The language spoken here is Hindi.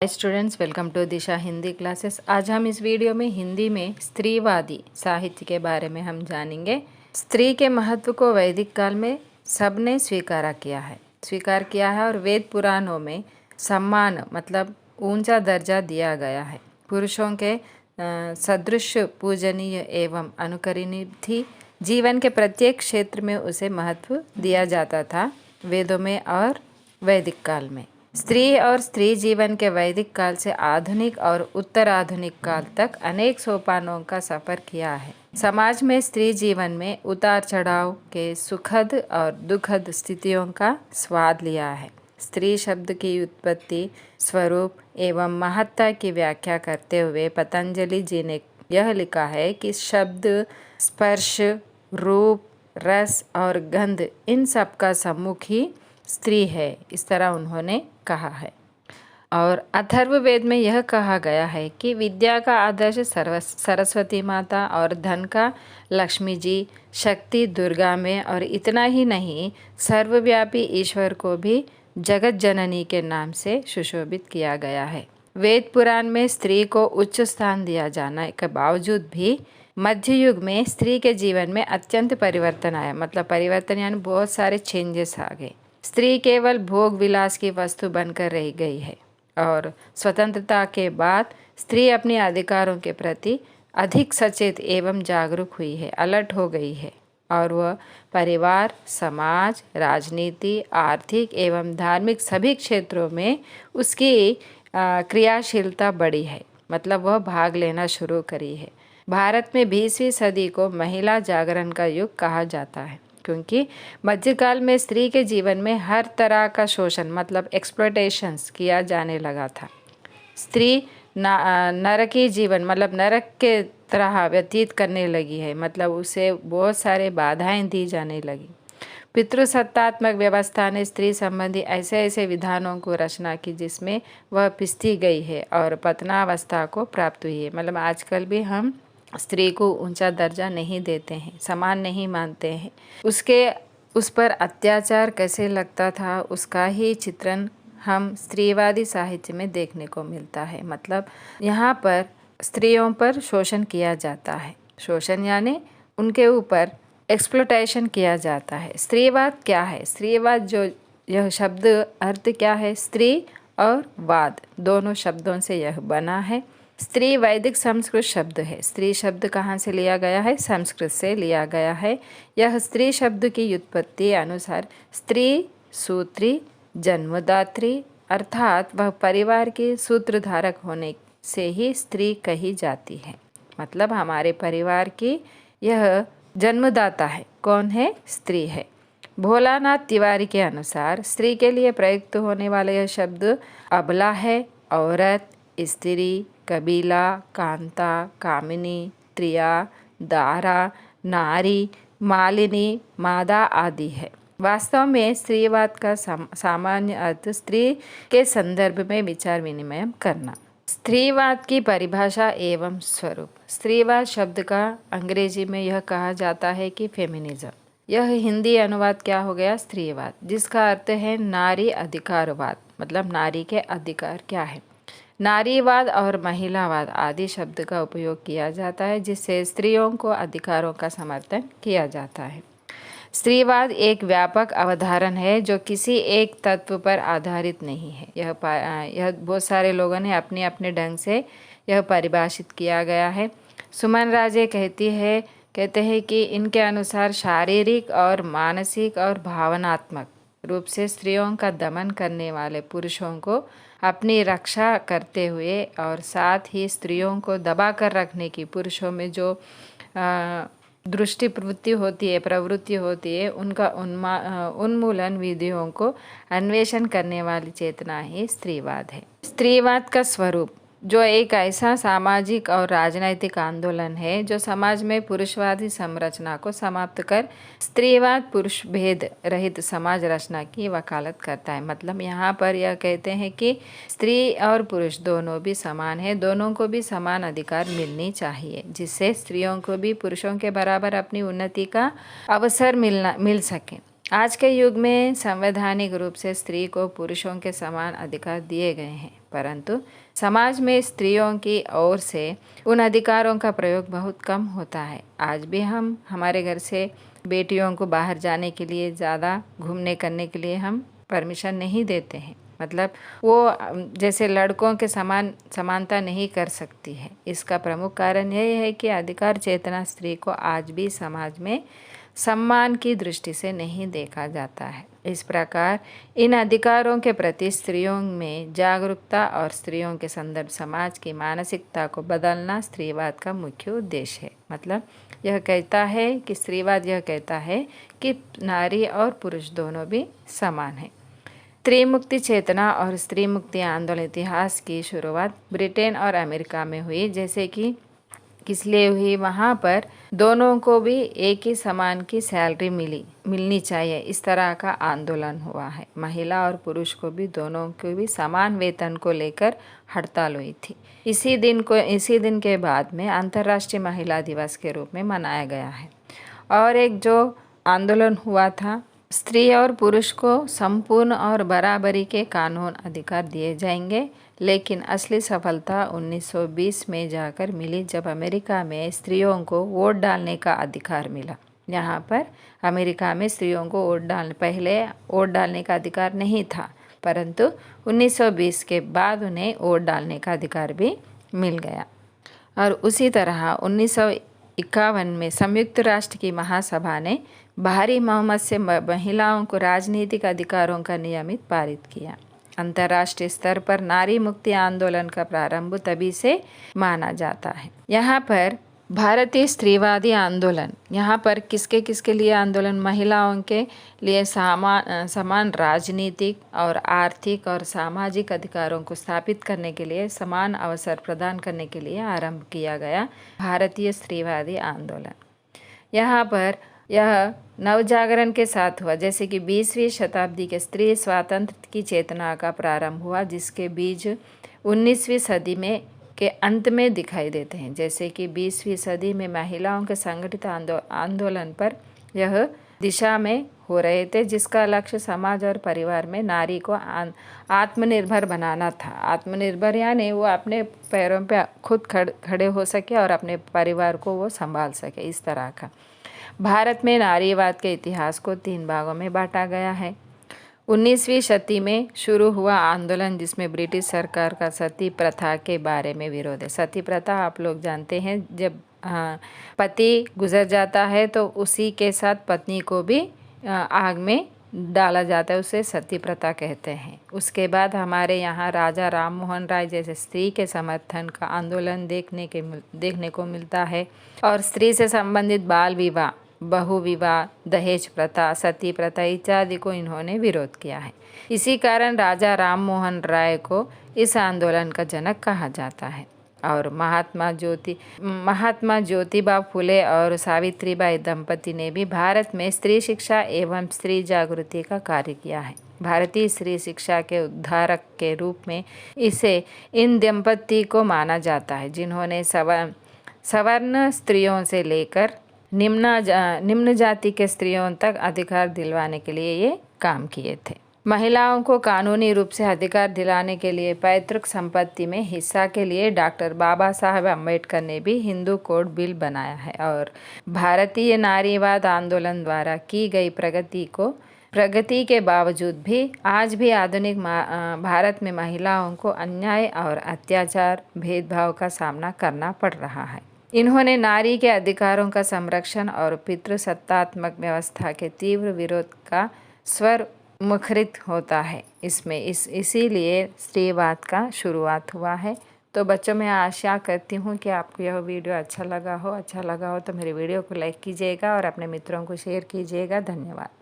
Students, welcome to Disha Hindi classes. आज हम इस वीडियो में हिंदी में स्त्रीवादी साहित्य के बारे में हम जानेंगे। स्त्री के महत्व को वैदिक काल में सबने स्वीकार किया है और वेद पुराणों में सम्मान मतलब ऊंचा दर्जा दिया गया है। पुरुषों के सदृश पूजनीय एवं अनुकरणीय थी। जीवन के प्रत्येक क्षेत्र में उसे महत्व दिया जाता था, वेदों में और वैदिक काल में। स्त्री और स्त्री जीवन के वैदिक काल से आधुनिक और उत्तराधुनिक काल तक अनेक सोपानों का सफर किया है। समाज में स्त्री जीवन में उतार चढ़ाव के सुखद और दुखद स्थितियों का स्वाद लिया है। स्त्री शब्द की उत्पत्ति, स्वरूप एवं महत्ता की व्याख्या करते हुए पतंजलि जी ने यह लिखा है कि शब्द, स्पर्श, रूप, रस और गंध इन सब का सम्मुख ही स्त्री है, इस तरह उन्होंने कहा है। और अथर्ववेद में यह कहा गया है कि विद्या का आदर्श सरस्वती माता और धन का लक्ष्मी जी, शक्ति दुर्गा में, और इतना ही नहीं सर्वव्यापी ईश्वर को भी जगत जननी के नाम से सुशोभित किया गया है। वेद पुराण में स्त्री को उच्च स्थान दिया जाने के बावजूद भी मध्य युग में स्त्री के जीवन में अत्यंत परिवर्तन आया। मतलब परिवर्तन यानी बहुत सारे चेंजेस आ गए। स्त्री केवल भोग विलास की वस्तु बनकर रह गई है और स्वतंत्रता के बाद स्त्री अपने अधिकारों के प्रति अधिक सचेत एवं जागरूक हुई है, अलर्ट हो गई है और वह परिवार, समाज, राजनीति, आर्थिक एवं धार्मिक सभी क्षेत्रों में उसकी क्रियाशीलता बढ़ी है। मतलब वह भाग लेना शुरू करी है। भारत में 20वीं सदी को महिला जागरण का युग कहा जाता है, क्योंकि मध्यकाल में स्त्री के जीवन में हर तरह का शोषण मतलब एक्सप्लॉयटेशंस किया जाने लगा था। स्त्री नरकी जीवन मतलब नरक के तरह व्यतीत करने लगी है। मतलब उसे बहुत सारे बाधाएं दी जाने लगी। पितृसत्तात्मक व्यवस्था ने स्त्री संबंधी ऐसे विधानों को रचना की जिसमें वह पिसती गई है और पतनावस्था को प्राप्त हुई है। मतलब आजकल भी हम स्त्री को ऊंचा दर्जा नहीं देते हैं, समान नहीं मानते हैं। उस पर अत्याचार कैसे लगता था उसका ही चित्रण हम स्त्रीवादी साहित्य में देखने को मिलता है। मतलब यहाँ पर स्त्रियों पर शोषण किया जाता है। शोषण यानी उनके ऊपर एक्सप्लॉयटेशन किया जाता है। स्त्रीवाद क्या है? स्त्रीवाद जो यह शब्द अर्थ क्या है? स्त्री और वाद दोनों शब्दों से यह बना है। स्त्री वैदिक संस्कृत शब्द है। स्त्री शब्द कहाँ से लिया गया है? संस्कृत से लिया गया है। यह स्त्री शब्द की व्युत्पत्ति अनुसार स्त्री सूत्री, जन्मदात्री, अर्थात वह परिवार की सूत्रधारक होने से ही स्त्री कही जाती है। मतलब हमारे परिवार की यह जन्मदाता है। कौन है? स्त्री है। भोलानाथ तिवारी के अनुसार स्त्री के लिए प्रयुक्त होने वाला यह शब्द अबला है, औरत, स्त्री, कबीला, कांता, कामिनी, त्रिया, दारा, नारी, मालिनी, मादा आदि है। वास्तव में स्त्रीवाद का सामान्य अर्थ स्त्री के संदर्भ में विचार विनिमय करना। स्त्रीवाद की परिभाषा एवं स्वरूप। स्त्रीवाद शब्द का अंग्रेजी में यह कहा जाता है कि फेमिनिज्म। यह हिंदी अनुवाद क्या हो गया? स्त्रीवाद, जिसका अर्थ है नारी अधिकारवाद। मतलब नारी के अधिकार क्या है? नारीवाद और महिलावाद आदि शब्द का उपयोग किया जाता है जिससे स्त्रियों को अधिकारों का समर्थन किया जाता है। स्त्रीवाद एक व्यापक अवधारण है जो किसी एक तत्व पर आधारित नहीं है। यह बहुत सारे लोगों ने अपने अपने ढंग से यह परिभाषित किया गया है। सुमन राजे कहते हैं कि इनके अनुसार शारीरिक और मानसिक और भावनात्मक रूप से स्त्रियों का दमन करने वाले पुरुषों को अपनी रक्षा करते हुए और साथ ही स्त्रियों को दबा कर रखने की पुरुषों में जो प्रवृत्ति होती है उनका उन्मूलन विधियों को अन्वेषण करने वाली चेतना ही स्त्रीवाद है। स्त्रीवाद का स्वरूप जो एक ऐसा सामाजिक और राजनैतिक आंदोलन है जो समाज में पुरुषवादी संरचना को समाप्त कर स्त्रीवाद पुरुष भेद रहित समाज रचना की वकालत करता है। मतलब यहाँ पर यह कहते हैं कि स्त्री और पुरुष दोनों भी समान हैं, दोनों को भी समान अधिकार मिलनी चाहिए जिससे स्त्रियों को भी पुरुषों के बराबर अपनी उन्नति का अवसर मिल सके। आज के युग में संवैधानिक रूप से स्त्री को पुरुषों के समान अधिकार दिए गए हैं। परंतु समाज में स्त्रियों की ओर से उन अधिकारों का प्रयोग बहुत कम होता है। आज भी हम हमारे घर से बेटियों को बाहर जाने के लिए, ज़्यादा घूमने करने के लिए हम परमिशन नहीं देते हैं। मतलब वो जैसे लड़कों के समानता नहीं कर सकती है। इसका प्रमुख कारण यह है कि अधिकार चेतना स्त्री को आज भी समाज में सम्मान की दृष्टि से नहीं देखा जाता है। इस प्रकार इन अधिकारों के प्रति स्त्रियों में जागरूकता और स्त्रियों के संदर्भ समाज की मानसिकता को बदलना स्त्रीवाद का मुख्य उद्देश्य है। मतलब यह कहता है कि स्त्रीवाद यह कहता है कि नारी और पुरुष दोनों भी समान हैं। स्त्री मुक्ति चेतना और स्त्री मुक्ति आंदोलन इतिहास की शुरुआत ब्रिटेन और अमेरिका में हुई। जैसे कि किस लिए हुई, वहाँ पर दोनों को भी एक ही समान की सैलरी मिलनी चाहिए, इस तरह का आंदोलन हुआ है। महिला और पुरुष को भी, दोनों को भी समान वेतन को लेकर हड़ताल हुई थी। इसी दिन के बाद में अंतर्राष्ट्रीय महिला दिवस के रूप में मनाया गया है। और एक जो आंदोलन हुआ था, स्त्री और पुरुष को संपूर्ण और बराबरी के कानून अधिकार दिए जाएंगे, लेकिन असली सफलता 1920 में जाकर मिली, जब अमेरिका में स्त्रियों को वोट डालने का अधिकार मिला। यहाँ पर अमेरिका में स्त्रियों को पहले वोट डालने का अधिकार नहीं था, परंतु 1920 के बाद उन्हें वोट डालने का अधिकार भी मिल गया। और उसी तरह 1951 में संयुक्त राष्ट्र की महासभा ने भारी बहुमत से महिलाओं को राजनीतिक अधिकारों का नियमित पारित किया। अंतर्राष्ट्रीय स्तर पर नारी मुक्ति आंदोलन का प्रारंभ तभी से माना जाता है। यहाँ पर भारतीय स्त्रीवादी आंदोलन, यहाँ पर किसके लिए आंदोलन? महिलाओं के लिए समान राजनीतिक और आर्थिक और सामाजिक अधिकारों को स्थापित करने के लिए, समान अवसर प्रदान करने के लिए आरंभ किया गया भारतीय स्त्रीवादी आंदोलन। यहाँ पर यह नवजागरण के साथ हुआ। जैसे कि 20वीं शताब्दी के स्त्री स्वातंत्र की चेतना का प्रारंभ हुआ, जिसके बीज 19वीं सदी में के अंत में दिखाई देते हैं। जैसे कि 20वीं सदी में महिलाओं के संगठित आंदोलन पर यह दिशा में हो रहे थे, जिसका लक्ष्य समाज और परिवार में नारी को आत्मनिर्भर बनाना था। आत्मनिर्भर यानी वो अपने पैरों पे खुद खड़े हो सके और अपने परिवार को वो संभाल सके, इस तरह का। भारत में नारीवाद के इतिहास को 3 भागों में बांटा गया है। 19वीं शताब्दी में शुरू हुआ आंदोलन, जिसमें ब्रिटिश सरकार का सती प्रथा के बारे में विरोध है। सती प्रथा आप लोग जानते हैं, जब पति गुजर जाता है तो उसी के साथ पत्नी को भी आग में डाला जाता है, उसे सती प्रथा कहते हैं। उसके बाद हमारे यहाँ राजा राम मोहन राय जैसे स्त्री के समर्थन का आंदोलन देखने को मिलता है। और स्त्री से संबंधित बाल विवाह, बहु विवाह, दहेज प्रथा, सती प्रथा इत्यादि को इन्होंने विरोध किया है। इसी कारण राजा राम मोहन राय को इस आंदोलन का जनक कहा जाता है। और महात्मा ज्योतिबा फुले और सावित्रीबाई दंपति ने भी भारत में स्त्री शिक्षा एवं स्त्री जागृति का कार्य किया है। भारतीय स्त्री शिक्षा के उद्धारक के रूप में इन दंपति को माना जाता है, जिन्होंने सवर्ण स्त्रियों से लेकर निम्न जाति के स्त्रियों तक अधिकार दिलवाने के लिए ये काम किए थे। महिलाओं को कानूनी रूप से अधिकार दिलाने के लिए पैतृक संपत्ति में हिस्सा के लिए डॉक्टर बाबा साहब अम्बेडकर ने भी हिंदू कोड बिल बनाया है। और भारतीय नारीवाद आंदोलन द्वारा की गई प्रगति के बावजूद भी आज भी आधुनिक भारत में महिलाओं को अन्याय और अत्याचार, भेदभाव का सामना करना पड़ रहा है। इन्होंने नारी के अधिकारों का संरक्षण और पितृसत्तात्मक व्यवस्था के तीव्र विरोध का स्वर मुखरित होता है। इसीलिए स्त्रीवाद का शुरुआत हुआ है। तो बच्चों, मैं आशा करती हूँ कि आपको यह वीडियो अच्छा लगा हो तो मेरे वीडियो को लाइक कीजिएगा और अपने मित्रों को शेयर कीजिएगा। धन्यवाद।